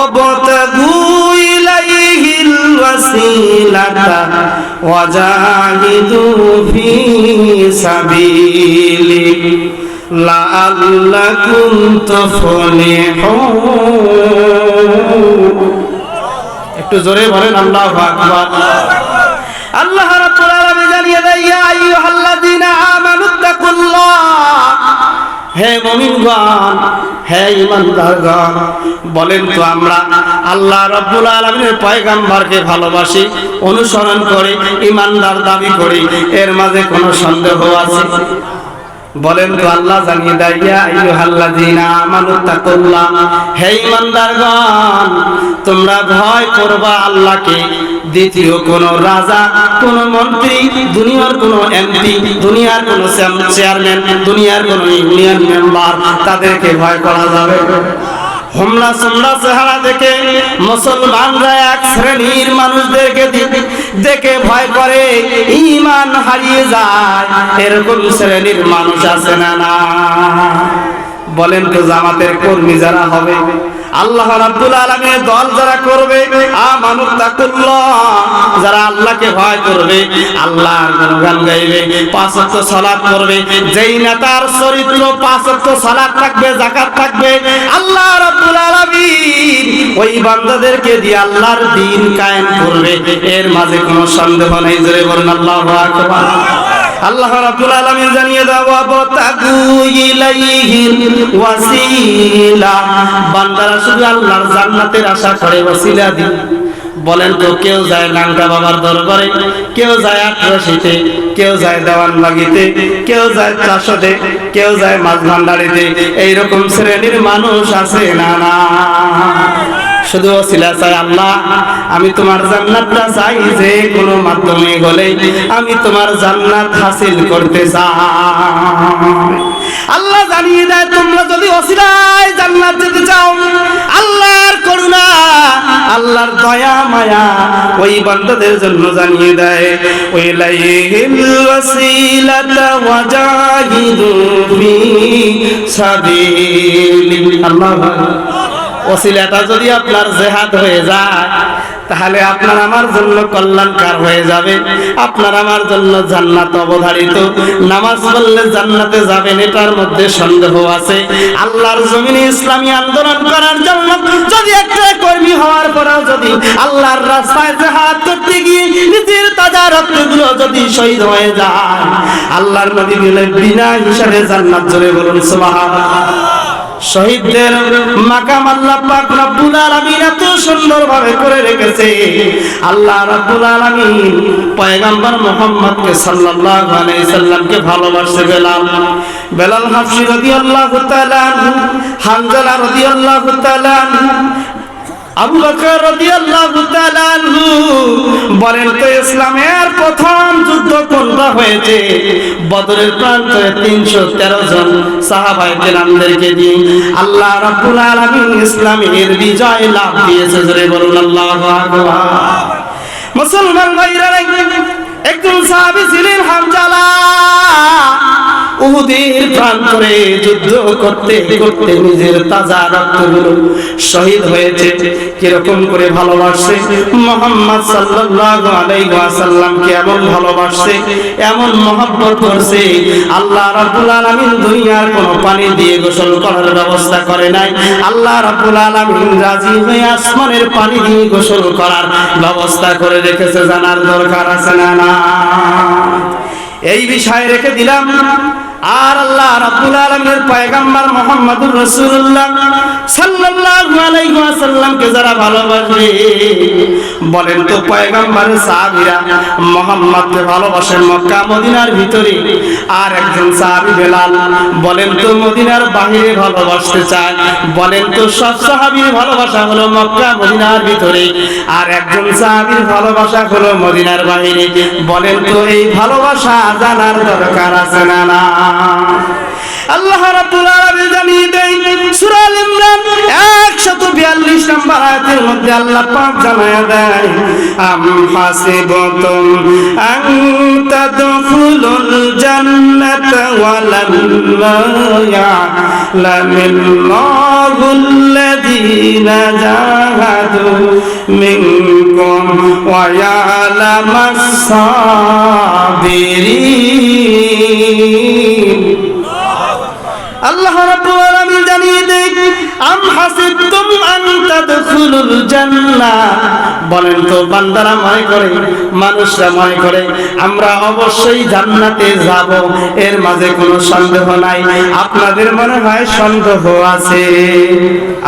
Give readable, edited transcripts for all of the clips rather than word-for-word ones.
ওয়াবতাগু ইলাইহিল ওয়াসিলাতা ওয়াজাহিদু ফি সাবিলি লাআল্লাকুম তুফলিহুন। একটু জোরে বলেন আল্লাহু আকবার। আল্লাহ রাব্বুল আলামিন জানিয়ে দেয়, ইয়া আইয়ুহাল্লাযীনা আমানুত্তাকুল্লাহ, হে মুমিনগণ, হে ঈমানদারগণ, বলেন তো আমরা আল্লাহ রাব্বুল আলামিনের পয়গম্বরকে ভালোবাসি, অনুসরণ করি, ঈমানদার দাবি করি, এর মাঝে কোনো সন্দেহ আছে? বলেন তো আল্লাহ জানিয়ে দেয়, ইয়া আইয়ুহাল্লাযীনা আমানুত্তাকুল্লাহ, হে ঈমানদারগণ, তোমরা ভয় করবা আল্লাহকে। দ্বিতীয় কোন রাজা, কোন মন্ত্রী, দুনিয়ার কোন এমপি, দুনিয়ার কোন চেয়ারম্যান, দুনিয়ার কোন ইউনিয়ন মেম্বার, তাদেরকে ভয় করা যাবে? হোমলা সোমলা চেহারা দেখে মুসলমানরা এক শ্রেণীর মানুষদেরকে দেখে ভয় করে, ঈমান হারিয়ে যায়। এরকম শ্রেণীর মানুষ আছে না? না। বলেন তো জামাতের কর্মী যারা হবে, আল্লাহ রাব্বুল আলামিনের দল যারা করবে, আমানুত্তাকুল্লাহ, যারা আল্লাহকে ভয় করবে, আল্লাহর গুণগান গাইবে, 5 ওয়াক্ত সালাত করবে, যেই নেতার চরিত্র 5 ওয়াক্ত সালাত থাকবে, যাকাত থাকবে, আল্লাহ রাব্বুল আলামিন ওই বান্দাদেরকে দিয়ে আল্লাহর দ্বীন কায়েম করবে, এর মাঝে কোনো সন্দেহ নেই। জোরে বলুন আল্লাহু আকবার। আল্লাহ রাব্বুল আলামিন জানিয়ে দাও, ওয়াবতাগু ইলাইহিল ওয়াসিলা, বান্দারা শুধু আল্লাহর জান্নাতের আশা করে ওসিলা দি। বলেন তো, কেউ যায় লাঙ্কা বাবার দরবারে, কেউ যায় আটরাশিতে, কেউ যায় দেওয়ানবাগিতে, কেউ যায় চাষতে, কেউ যায় মাছ ভান্ডারিতে, এইরকম শ্রেণীর মানুষ আছে না? না। শুধু ওসিলা চাই, আল্লাহ আমি তোমার জান্নাতটা চাই, যে কোনো মাধ্যমে হলে আমি তোমার জান্নাত হাসিল করতে চাই। আল্লাহ জানিয়ে দেয়, তোমরা যদি ওসিলায় জান্নাত যেতে চাও, আল্লাহর করুণা, আল্লাহর দয়া মায়া ওই বান্দাদের জন্য জানিয়ে দেয়, ওয়াইলাইহিল ওয়াসিলাতা ওয়াজাহিদু ফি সাবিলি। আল্লাহ, ওসিলাটা যদি আপনার জিহাদ হয়ে যায়, তাহলে আপনার আমার জন্য কল্যাণকার হয়ে যাবে, আপনার আমার জন্য জান্নাত অবধারিত। নামাজ পড়লে জান্নাতে যাবেন, এটার মধ্যে সন্দেহ আছে? আল্লাহর জমিনে ইসলামী আন্দোলন করার জন্য যদি একটা কর্মী হওয়ার পরেও যদি আল্লাহর রাস্তায় জিহাদ করতে গিয়ে নিজের তাজা রক্তগুলো যদি শহীদ হয়ে যায়, আল্লাহর নবী বলেন বিনা হিসাবে জান্নাত। জোরে বলুন সুবহানাল্লাহ। শহীদদের মাকাম আল্লাহ পাক রব্বুল আলামিন এত সুন্দরভাবে করে রেখেছে। আল্লাহ রাব্বুল আলামিন পয়গম্বর মুহাম্মদকে সাল্লাল্লাহু আলাইহি সাল্লামকে ভালোবাসে। বেলাল হাবশী রাদিয়াল্লাহু তাআলা আনহু, হামজালা রাদিয়াল্লাহু তাআলা আনহু, আবু বকর রাদিয়াল্লাহু তাআলা আনহু। বলেন তো, ইসলামের প্রথম যুদ্ধ কোনটা হয়েছে? বদরের প্রান্তে 313 জন সাহাবায়ে কেরামদেরকে দিয়ে আল্লাহ রাব্বুল আলামিন ইসলামের বিজয় লাভ দিয়েছে। জোরে বলুন আল্লাহু আকবার। মুসলমান ভাইরা, একজন সাহাবী ছিলেন হামজালা। উহুদের প্রান্তরে যুদ্ধ করতে করতে নিজের তাজা রক্তগুলো শহীদ হয়েছে। কিরকম করে ভালোবাসে মুহাম্মদ সাল্লাল্লাহু আলাইহি ওয়াসাল্লামকে, এমন ভালোবাসে, এমন মহব্বত করছে, আল্লাহ রাব্বুল আলামিন দুনিয়ার কোনো পানি দিয়ে গোসল করার ব্যবস্থা করে নাই। আল্লাহ রাব্বুল আলামিন রাজি হয়ে আসমানের পানি দিয়ে গোসল করার ব্যবস্থা করে রেখেছে। জানার দরকার আছে না? না। এই বিষয় রেখে দিলাম। আর আল্লাহ রাব্বুল আলামিনের পয়গম্বর মুহাম্মদুর রাসূলুল্লাহ সাল্লাল্লাহু আলাইহি ওয়াসাল্লামকে যারা ভালোবাসে, বলেন তো পয়গম্বরের সাহাবীরা মুহাম্মদকে ভালোবাসেন মক্কা মদিনার ভিতরে, আর একজন সাহাবী বেলাল বলেন তো মদিনার বাইরে ভালোবাসতে চায়। বলেন তো সব সাহাবীর ভালোবাসা হলো মক্কা মদিনার ভিতরে, আর একজন সাহাবীর ভালোবাসা হলো মদিনার বাইরে। বলেন তো এই ভালোবাসা জানার দরকার আছে না? না। আল্লাহ রাব্বুল আলামিন জানিয়ে দেন সূরা আল ইমরান 142 নম্বর আয়াতের মধ্যে আল্লাহ পাক জানায়া দেয়, আম হাসিবতুম আন তাদখুলুল জান্নাতা ওয়ালাম্মা ইয়ালামিল্লাহুল্লাযীনা জাহাদু মিনকুম ওয়া ইয়ালামাস সাবিরিন। আল্লাহ রাব্বুল আলামিন জানিয়ে দেন, আম হাসিবতুম আন তাদখুলুল জান্নাহ, বলেন তো বান্দারা মনে করে, মানুষরা মনে করে আমরা অবশ্যই জান্নাতে যাব, এর মাঝে কোনো সন্দেহ নাই। আপনাদের মনে হয় সন্দেহ আছে?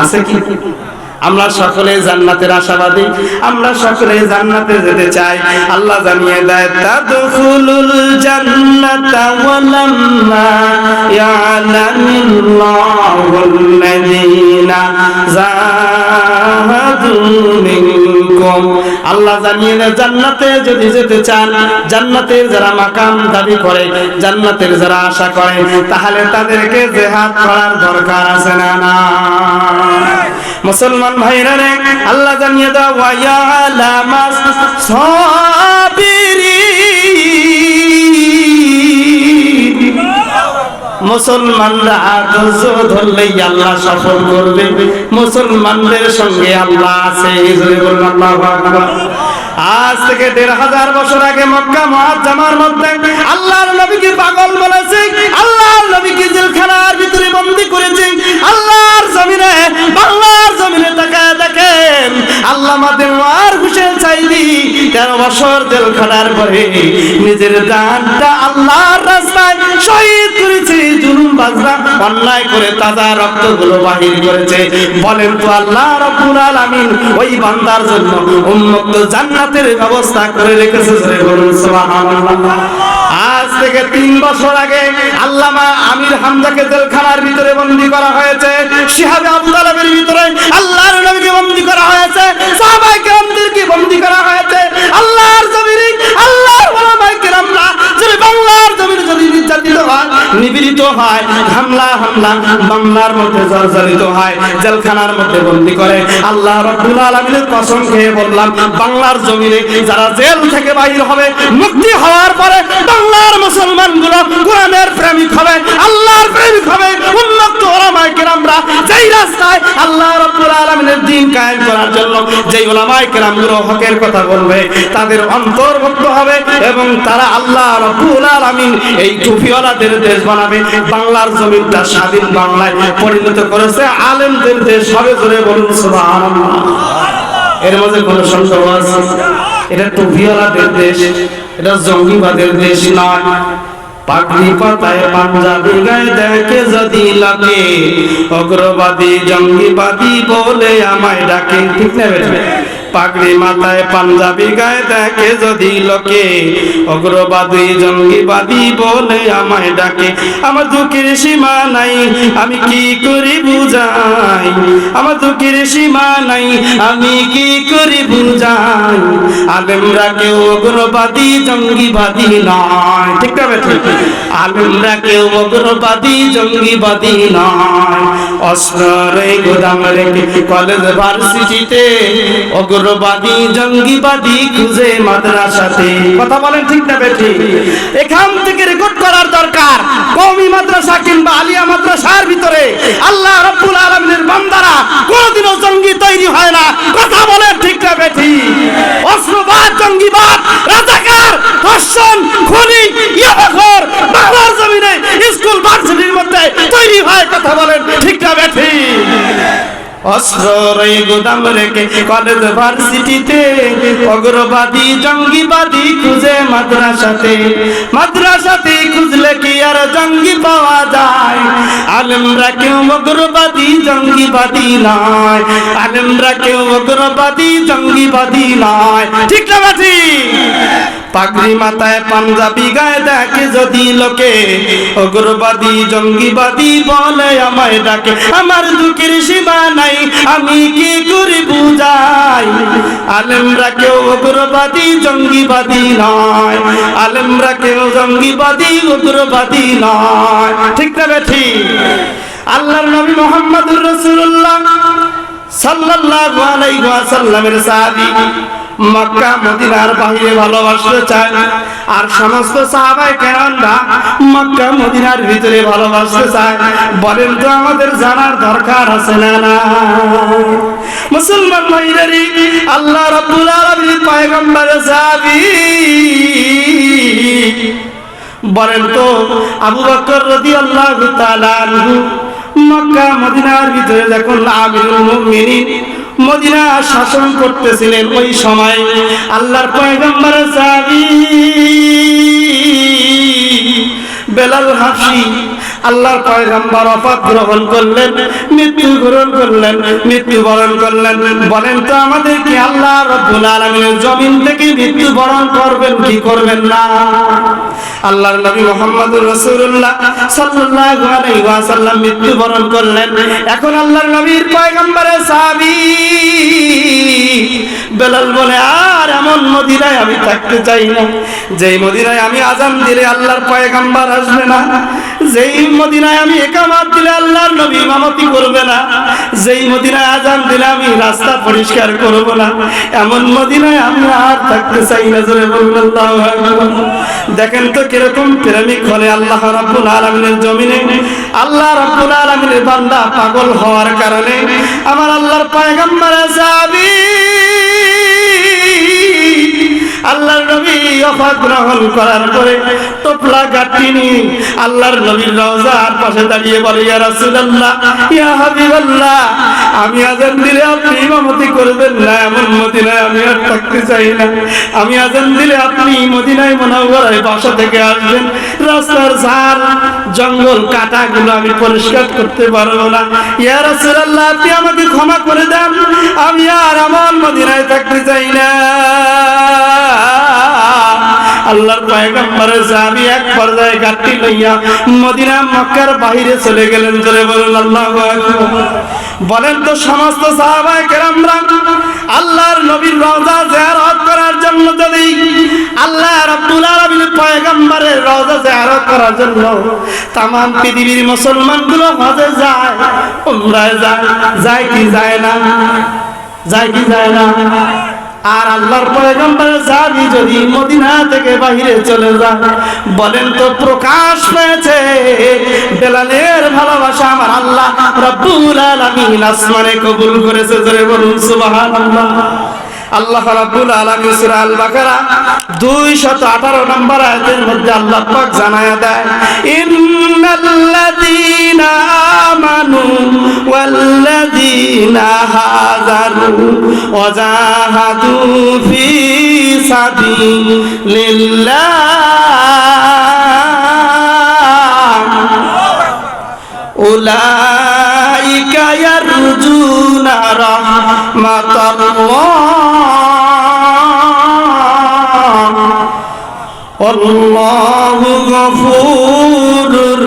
আছে কি? আমরা সকলে জান্নাতের আশাবাদী, আমরা সকলে জান্নাতে যেতে চাই। আল্লাহ জানিয়ে দেয়, তাদখুলুল জান্নাতা ওয়ালাম্মা ইয়ালামিল্লাহুল্লাযীনা জাহাদু মিনকুম। আল্লাহ জানিয়ে দেয়, জান্নাতে যদি যেতে চান, জান্নাতের যারা মাকাম দাবি করে, জান্নাতের যারা আশা করে, তাহলে তাদেরকে জিহাদ করার দরকার আছে না? না। মুসলমান ভাইরা রে, আল্লাহ জানিয়ে দাও, ওয়া ইয়ালামাস সাবিরিন। মুসলমানরা ধৈর্য ধরলেই আল্লাহ সফল করবে। মুসলমানদের সঙ্গে আল্লাহ আছে। আল্লাহু আকবার। আজ থেকে ১৫০০ বছর আগে মক্কা মুআজ্জামার মধ্যে আল্লাহর নবীকে পাগল বলেছে, আল্লাহর নবীকে জেলখানার ভিতরে বন্দী করেছে। আল্লাহর জমিনে, বাংলার জমিনে তাকায় দেখেন, আল্লামা দেওয়ার হোসেন সাইদি ১৩ বছর জেলখানার পরে নিজের জানটা আল্লাহর রাস্তায় শহীদ করেছে। জুলুমবাজরা অন্যায় করে তাজা রক্তগুলো বাহির করেছে। বলেন তো আল্লাহ রাব্বুল আলামিন ওই বান্দার জন্য উন্মুক্ত জান্নাতের ব্যবস্থা করে রেখেছে। বলুন সুবহানাল্লাহ। আজ থেকে ৩ বছর আগে আল্লামা আমির হামজাকে জেলখানার ভিতরে বন্দী করা হয়েছে। শিহাবে আবু তালেবের ভিতরে আল্লাহর নবীকে বন্দী করা হয়েছে। সাহাবায়ে কেরামদেরকে বন্দী করা হয়েছে। আল্লাহর জমিনে আল্লাহর ওলামায়ে কেরামরা যদি বাংলার জমিনে যদি নির্যাতিত হয়, নিপীড়িত হয়, হামলা বাংলার মধ্যে জর্জরিত হয়, জেলখানার মধ্যে বন্দী করে, আল্লাহ রাব্বুল আলামিনের কসম খেয়ে বললাম, বাংলার জমিনে যারা জেল থেকে বাইর হবে, মুক্তি হওয়ার পরে বাংলার মুসলমানগুলো কোরআনের প্রেমিক হবে, আল্লাহর প্রেমিক হবে। উন্মুক্ত ওলামায়ে কেরামরা যেই রাস্তায় আল্লাহ রাব্বুল আলামিনের দ্বীন কায়েম করার জন্য যেই ওলামায়ে কেরামগুলো হকের কথা বলবে, তাদের অন্তর্ভুক্ত হবে এবং তারা আল্লাহ রাব্বুল আলামিন এই টুপিওয়ালাদের দেশ বানাবে। বাংলার জমিনটা স্বাধীন বাংলায় পরিণত করেছে আলেমদের দেশ হবে। জোরে বলুন সুবহানাল্লাহ। এর মধ্যে কোনো সন্দেহ আছে? এটা টুপিওয়ালাদের দেশ, এটা জঙ্গিবাদের দেশ নয়। পাগড়ি পাতায় পাঞ্জাবি গায়ে দেখে যদি লাগে, অগ্রবাদী জঙ্গিবাদী বলে আমায় ডাকে। ঠিক না বেটা? পাগড়ি মাথায় পাঞ্জাবি গায়ে দেখে যদি লোকে, অগ্রবাদী জঙ্গিবাদী বলে আমায় ডাকে। আমার দুঃখের সীমা নাই, আমি কি করি বুঝাই, আমার দুঃখের সীমা নাই, আমি কি করি বুঝাই। আলেমরা কেউ অগ্রবাদী জঙ্গিবাদী নয়। ঠিক না বেটা? আলেমরা কেউ অগ্রবাদী জঙ্গিবাদী নয়। অস্ত্রের গোদাম রেখে কলেজ ভার্সিটিতে অগ্রবাদী জঙ্গিবাদী খুঁজে মাদ্রাসাতে। কথা বলেন ঠিক না বেঠি? এখান থেকে রেকর্ড করার দরকার। কওমি মাদ্রাসা কিংবা আলিয়া মাদ্রাসার ভিতরে আল্লাহ রাব্বুল আলামিনের বান্দারা কোনোদিনও জঙ্গি তৈরি হয় না। কথা বলেন ঠিক না বেঠি? অস্ত্রবাদ, জঙ্গিবাদ, রাজাকার, ধর্ষণ, খুনি, ইয়াবাখোর বাংলার জমিনে স্কুল ভার্সিটির মধ্যে তৈরি হয়। কথা বলেন ঠিক না বেঠি? অস্ত্রের গোদাম রেখে কলেজ ভার্সিটিতে অগ্রবাদী জঙ্গিবাদী খুঁজে মাদ্রাসাতে। মাদ্রাসাতে খুঁজলে কি আর জঙ্গি পাওয়া যায়? আলেমরা কেউ অগ্রবাদী জঙ্গিবাদী নয়, আলেমরা কেউ অগ্রবাদী জঙ্গিবাদী নয়। ঠিক না বাটি? পাগড়ি মাথায় পাঞ্জাবি গায়ে দেখে যদি লোকে, অগ্রবাদী জঙ্গিবাদী বলে আমায় ডাকে। আমার দুঃখের সীমা নাই, আমি কি করে বুঝাই। আলেমরা কেউ অগ্রবাদী জঙ্গিবাদী নয়, আলেমরা কেউ জঙ্গিবাদী উগ্রবাদী নয়। ঠিক না বেঠি? আল্লাহর নবী মুহাম্মদুর রাসূলুল্লাহ সাল্লাল্লাহু আলাইহি ওয়াসাল্লামের সাহাবী মক্কা মদিনার বাইরে ভালোবাসতে চায়, আর সমস্ত সাহাবায়ে কেরামরা মক্কা মদিনার ভিতরে ভালোবাসতে চায়? বলেন তো আমাদের জানার দরকার আছে না? না মুসলমান ভাইরারি, আল্লাহ রাব্বুল আলামিন পয়গম্বরের সাহাবী বলেন তো আবু বকর রাদিয়াল্লাহু তাআলা আনহু মক্কা মদিনার ভিতরে যখন আমিরুল মুমিনিন মদিনা শাসন করতেছিলেন, ওই সময় আল্লাহর পয়গম্বরের সাহাবী বেলাল হাবশী আল্লাহর পয়গম্বর ওফাত গ্রহণ করলেন, মৃত্যুবরণ করলেন। বলেন তো আমাদের কি আল্লাহ রাব্বুল আলামিনের জমিন থেকে মৃত্যুবরণ করবেন কি করবেন না? আল্লাহর নবী মুহাম্মদুর রাসূলুল্লাহ সাল্লাল্লাহু আলাইহি ওয়াসাল্লাম মৃত্যুবরণ করলেন। এখন আল্লাহর নবীর পয়গম্বরের সাহাবী বেলাল বলে, আর এমন মদিনায় আমি থাকতে চাই না যেই মদিনায় আমি আযান দিলে আল্লাহর পয়গম্বর আসবে না, যেই মদিনায় আমি ইকামত দিলে আল্লাহর নবী ইমামতি করবে না, যেই মদিনায় আযান দিলে আমি রাস্তা পরিষ্কার করব না, এমন মদিনায় আমি আর থাকতে চাই না। জোরে বলুন আল্লাহু আকবার। দেখেন তো কিরকম প্রেমিক হলে আল্লাহ রাব্বুল আলামিনের জমিনে আল্লাহ রাব্বুল আলামিনের বান্দা পাগল হওয়ার কারণে আমার আল্লাহর পয়গম্বরের সাহাবী আল্লাহর নবী ওফাত গ্রহণ করার পরে টোপলা গাঁটটি নিয়ে আল্লাহর নবীর রওজার পাশে দাঁড়িয়ে বলে, ইয়া রাসূলুল্লাহ, ইয়া হাবিবাল্লাহ, আমি আযান দিলে আপনি ইমামতি করবেন না, এমন মদিনায় আমি আর থাকতে চাই না। আমি আযান দিলে আপনি মদিনায় মুনাওয়ারায় বাসা থেকে আসবেন, রাস্তার ঝাড় জঙ্গল কাটাগুলো আমি পরিষ্কার করতে পারবো না। ইয়া রাসূলুল্লাহ, আপনি আমাকে ক্ষমা করে দেন, আমি আর এমন মদিনায় থাকতে চাই না। আল্লাহর পয়গম্বরের সাহাবী এক পর্যায়ে গাঁটটি লইয়া মদিনা মক্কার বাইরে চলে গেলেন। জোরে বলুন আল্লাহু আকবার। বলেন তো সমস্ত সাহাবায়ে কেরামরা আল্লাহর নবীর রওজা জিয়ারত করার জন্য যদি আল্লাহ রাব্বুল আলামিনের পয়গম্বরের রওজা জিয়ারত করার জন্য तमाम পৃথিবীর মুসলমানগুলো হজে যায়, উমরায় যায় কি যায় না? যায় কি যায় না? আর আল্লাহর পয়গম্বরের সাহাবী যদি মদিনা থেকে বাইরে চলে যায়, বলেন তো প্রকাশ পেয়েছে বেলালের ভালোবাসা আমার আল্লাহ রাব্বুল আলামিন আসমানে কবুল করেছে। জোরে বলুন সুবহানাল্লাহ। আল্লাহ রাব্বুল আলামিন সূরা আল বাকারা 218 নম্বর আয়াতের মধ্যে আল্লাহ পাক জানায়া দেয়, ইন্নাল্লাযীনা আমানু ওয়াল্লাযীনা হাজারু ওয়া জাহাদু ফি সাবিলিল্লাহ উলাইকা ইয়ারজুনা রাহমাতাল্লাহ আল্লাহু গফুরুর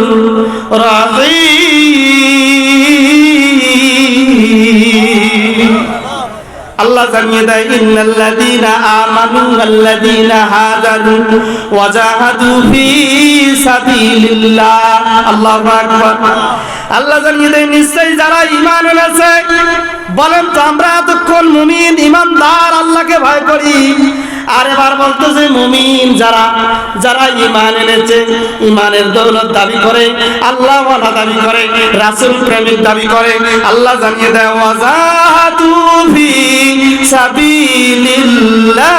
রহিম। আল্লাহ জানিয়ে দেয়, ইন্নাল্লাযীনা আমানু ওয়াল্লাযীনা হাজারু ওয়া জাহাদু ফি সাবিলিল্লাহ। আল্লাহু আকবার। আল্লাহ জানিয়ে দেয়, নিশ্চয়ই যারা ঈমান এনেছে। বলেন তো আমরা এতক্ষণ মুমিন ঈমানদার আল্লাহকে ভয় করি, আর এবার বলতেছে মুমিন যারা ঈমান এনেছে, ঈমানের দৌলত দাবি করে, আল্লাহ ওয়ালা দাবি করে, রাসূল প্রেমিক দাবি করে। আল্লাহ জানিয়ে দেয়, ওয়াজাহাদু ফি সাবিলিল্লাহ,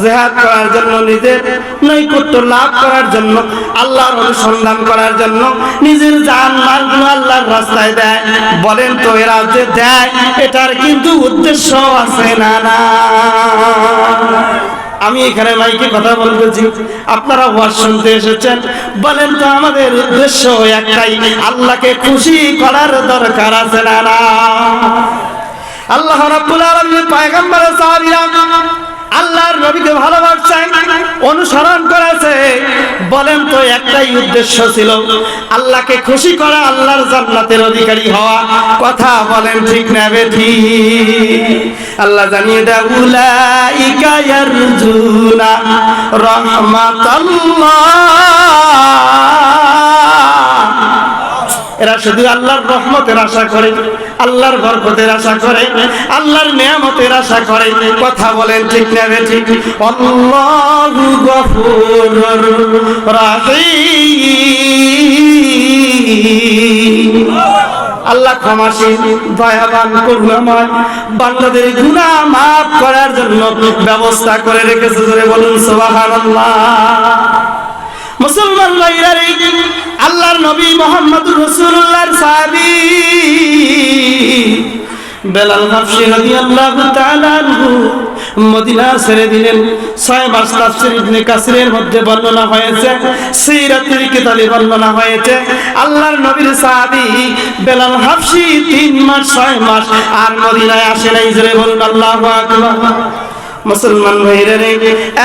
জিহাদ করার জন্য, নিজের নৈকট্য লাভ করার জন্য, আল্লাহর অনুসন্ধান করার জন্য নিজের জান মালগুলো আল্লাহর রাস্তায় দেয়। বলেন তো এরা যে দেয় এটার কিন্তু উদ্দেশ্য আছে না? না। আমি এখানে মাইকে কথা বলতেছি, আপনারা ওয়াজ শুনতে এসেছেন। বলেন তো আমাদের উদ্দেশ্য একটাই, আল্লাহকে খুশি করার দরকার আছে না? না। আল্লাহ রাব্বুল আলামিন পয়গম্বরের সাহাবীরা আল্লাহর নবীকে ভালোবাসেন, অনুসরণ করেছে। বলেন তো একটাই উদ্দেশ্য ছিল, আল্লাহকে খুশি করা, আল্লাহর জান্নাতের অধিকারী হওয়া। কথা বলেন ঠিক না বেঠিক? আল্লাহ জানিয়ে দেয়, উলাইকা ইয়ারজুনা রাহমাতাল্লাহ, এরা শুধু আল্লাহর রহমতের আশা করে, আল্লাহর বরকতের আশা করে, আল্লাহর নিয়ামতের আশা করে। কথা বলেন ঠিক না ঠিক? আল্লাহু গফুরুর রাহিম। আল্লাহ ক্ষমাশীল, দয়াবান, করুণাময়, বান্দাদের গুনাহ মাফ করার জন্য ব্যবস্থা করে রেখেছে। জোরে বলুন সুবহানাল্লাহ। মুসলমান ভাইরা, আল্লাহর নবী মুহাম্মদুর রাসূলুল্লাহর সাহাবী বেলাল হাবশী রাদিয়াল্লাহু তাআলা আনহু মদিনা ছেড়ে দিলেন। 6 মাস তাফসীর ইবনে কাসিরের মধ্যে বর্ণনা হয়েছে, সিরাতুল কিতাবে বর্ণনা হয়েছে। আল্লাহর নবীর সাহাবী বেলাল হাবশী 3 মাস 6 মাস আর মদিনায় আসে নাই। জোরে বলুন আল্লাহু আকবার। মুসলমান ভাইরা,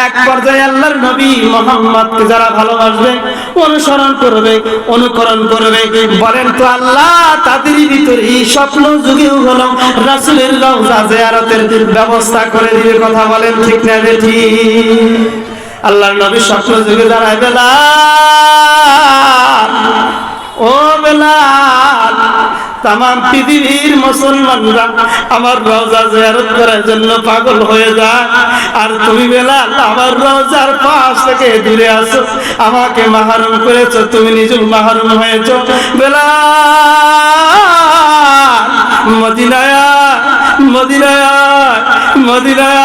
এক পর্যায়ে আল্লাহর নবী মুহাম্মদকে যারা ভালোবাসবে, অনুসরণ করবে, অনুকরণ করবে, বলেন তো আল্লাহ তাদের ভিতরে এই স্বপ্ন যুগেও হলো রাসূলের রওজা জিয়ারতের ব্যবস্থা করে দিবে। কথা বলেন ঠিক না ঠিক? আল্লাহর নবী স্বপ্ন যুগে দাঁড়ায়, বেলাল, ও বেলাল, তামাম পৃথিবীর মুসলমানরা আমার রওজা জিয়ারত করার জন্য পাগল হয়ে যায়, আর তুমি বেলাল আমার রওজার পাশ থেকে দূরে আসো, আমাকে মাহরুম করেছো, তুমি নিজে মাহরুম হয়েছো। বেলাল, মদিনায় মদিনায় মদিনায়।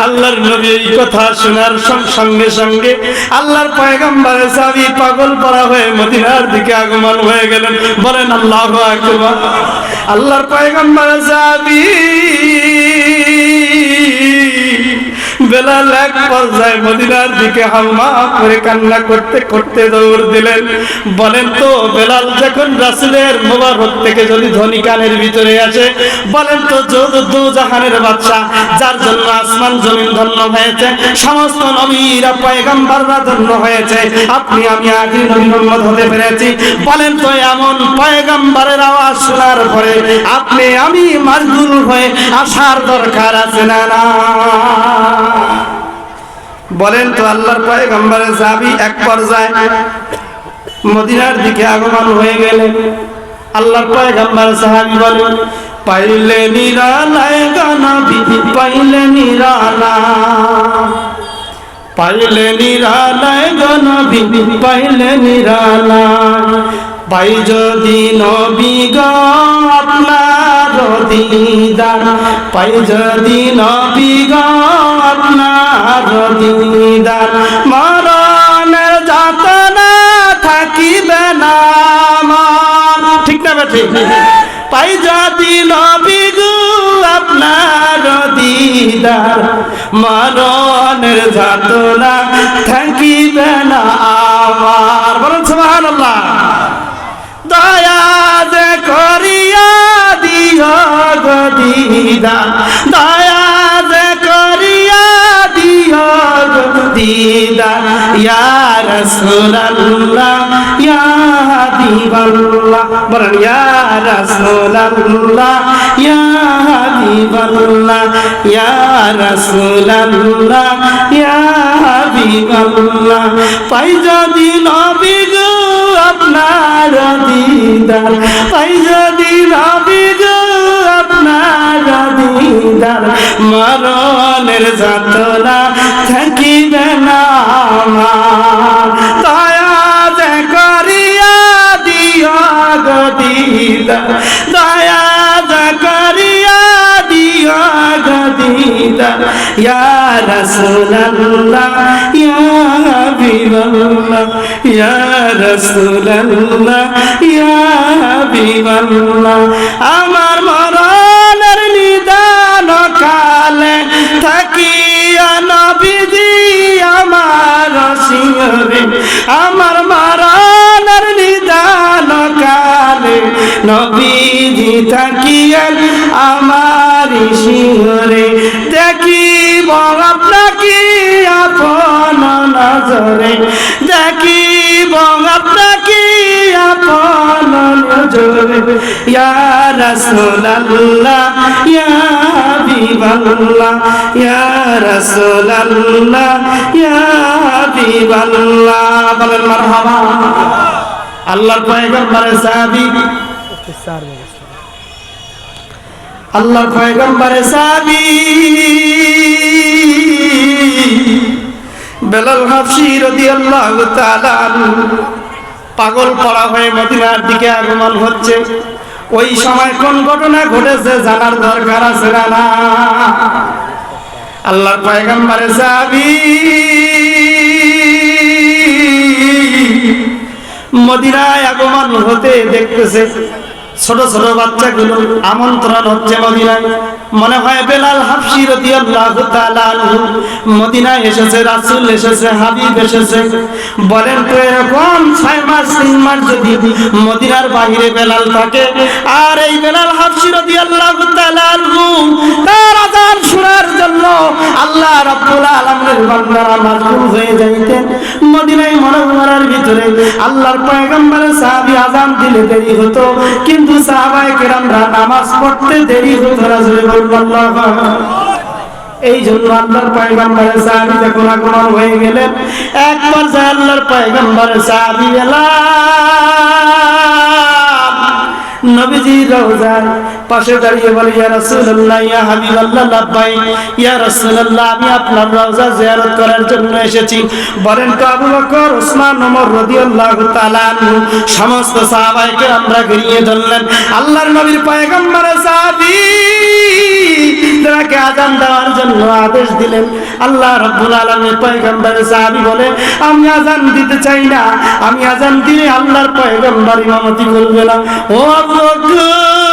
আল্লাহর নবী এই কথা শোনার সঙ্গে সঙ্গে আল্লাহর পয়গম্বরের সাহাবী পাগল পড়া হয়ে মদিনার দিকে আগমন হয়ে গেলেন। বলেন আল্লাহু আকবার। আল্লাহর পয়গম্বরের সাহাবী বেলাল এক পর্যায়ে মদিনার দিকে হাম্মা করে কান্না করতে করতে দৌড় দিলেন। বলেন তো বেলাল যখন রাসূলের মোবারক থেকে যদি ধনী কানের ভিতরে আসে, বলেন তো দু জাহানের বাদশা, যার জন্য আসমান জমিন ধন্য হয়েছে, সমস্ত নবীরা পয়গম্বররা ধন্য হয়েছে, আপনি আমি আখির নবী মুহাম্মদ হতে পেরেছি, বলেন তো এমন পয়গম্বরের আওয়াজ শোনার পরে আপনি আমি মাজবুর হয়ে আসার দরকার আছে না? না, বলেন তো আল্লাহর পয়গম্বরের সাহাবী এক পর্যায়ে মদিনার দিকে আগমন হয়ে গেলেন। আল্লাহর পয়গম্বর সাহাবী বলেন, পাইলে নিরালায় নবী, পাইলে নিরালায়, পাইলে নিরালায় নবী, পাইলে নিরালায়, পাই যদি নবী গো আপনার দিদার, পাই যদি নবী গো আপনার দিদার, মরণের যাতনা থাকিবে না আমার। ঠিক না ঠিক? পাই যদি নবী গো আপনার দিদার, মরণের যাতনা থাকিবে না আমার। বলুন সুবহানাল্লাহ। দয়া যে করিয়া দিও গো দিদার, দয়া যে করিয়া দিও গো দিদার, ইয়া রাসূলুল্লাহ ইয়া হাবিবাল্লাহ। বলেন ইয়া রাসূলুল্লাহ ইয়া হাবিবাল্লাহ, ইয়া রাসূলুল্লাহ ইয়া হাবিবাল্লাহ। পাই যদি নবী গো আপনার দিদার, পাই যদি নবী গো আপনার দিদার, মরণের যাতনা থাকিবে না আমার। দয়া যে করিয়া দিও গো দিদার, দয়া যে করিয়া দিও গো দিদার, ইয়া রাসূলুল্লাহ ইয়া হাবিবাল্লাহ, ইয়া রাসূলুল্লাহ ইয়া হাবিবাল্লাহ। আমার মরণের নিদান কালে থাকিয়া নবীজি আমার শিরে, আমার মরণের নিদান কালে নবীজি থাকিয়া আমার শিরে, দেখিব আপনাকে আপন নজরে, দেখিব আপনাকে আপন নজরে, ইয়া রাসূলুল্লাহ ইয়া হাবিবাল্লাহ, ইয়া রাসূলুল্লাহ ইয়া হাবিবাল্লাহ। বলেন মারহাবা। আল্লাহর পয়গম্বরের সাহাবী আল্লাহর পয়গম্বরের সাহাবী বেলাল হাবশী রাদিয়াল্লাহু তাআলা পাগল পড়া হয়ে মদিনার দিকে আগমন হচ্ছে। ওই সময় কোন ঘটনা ঘটেছে জানার দরকার আছে না? আল্লাহর পয়গম্বরের সাহাবী মদিনায় আগমন হতে দেখতেছে ছোট ছোট বাচ্চাগুলো আমন্ত্রণ হচ্ছে মদিনায়। মনে হয় বেলাল হাবশী রাদিয়াল্লাহু তাআলা মদিনায় এসেছে, রাসূল এসেছে, হাবিব এসেছে। বলেন তো এরকম 6 মাস 3 মাস যদি মদিনার বাইরে বেলাল থাকে, আর এই বেলাল হাবশী রাদিয়াল্লাহু তাআলা তার আযান শোনার জন্য আল্লাহ রাব্বুল আলামিনের বান্দারা মজবুর হয়ে যাইতেন, মদিনায় মুনাওয়ারার ভিতরে আল্লাহর পয়গম্বরের সাহাবী আযান দিলে দেরি হতো, কিন্তু সাহাবায়ে কেরামরা নামাজ পড়তে দেরি হতো না। এই জন্য আল্লাহর পয়গম্বরের সাহাবী যখন আগমন হয়ে গেলেন, এক পর্যায়ে আল্লাহর পয়গম্বরের সাহাবী নবীজির রওজার পাশে দাঁড়িয়ে বলে, ইয়া রাসূলুল্লাহ, ইয়া হাবিবাল্লাহ, লাব্বাইক ইয়া রাসূলুল্লাহ, আমি আপনার রওজা জিয়ারত করার জন্য এসেছি। বলেন তো আবু বকর, ওসমান, ওমর রাদিয়াল্লাহু তাআলা সমস্ত সাহাবায়ে কেরামরা ঘিরিয়ে ধরলেন আল্লাহর নবীর পয়গম্বরের সাহাবী তাকে আযান দেওয়ার জন্য আদেশ দিলেন। আল্লাহ রাব্বুল আলামিন পয়গম্বরের সাহাবী বলে, আমি আযান দিতে চাই না, আমি আযান দিলে আল্লাহর পয়গম্বর ইমামতি করবে না। ও আবু বকর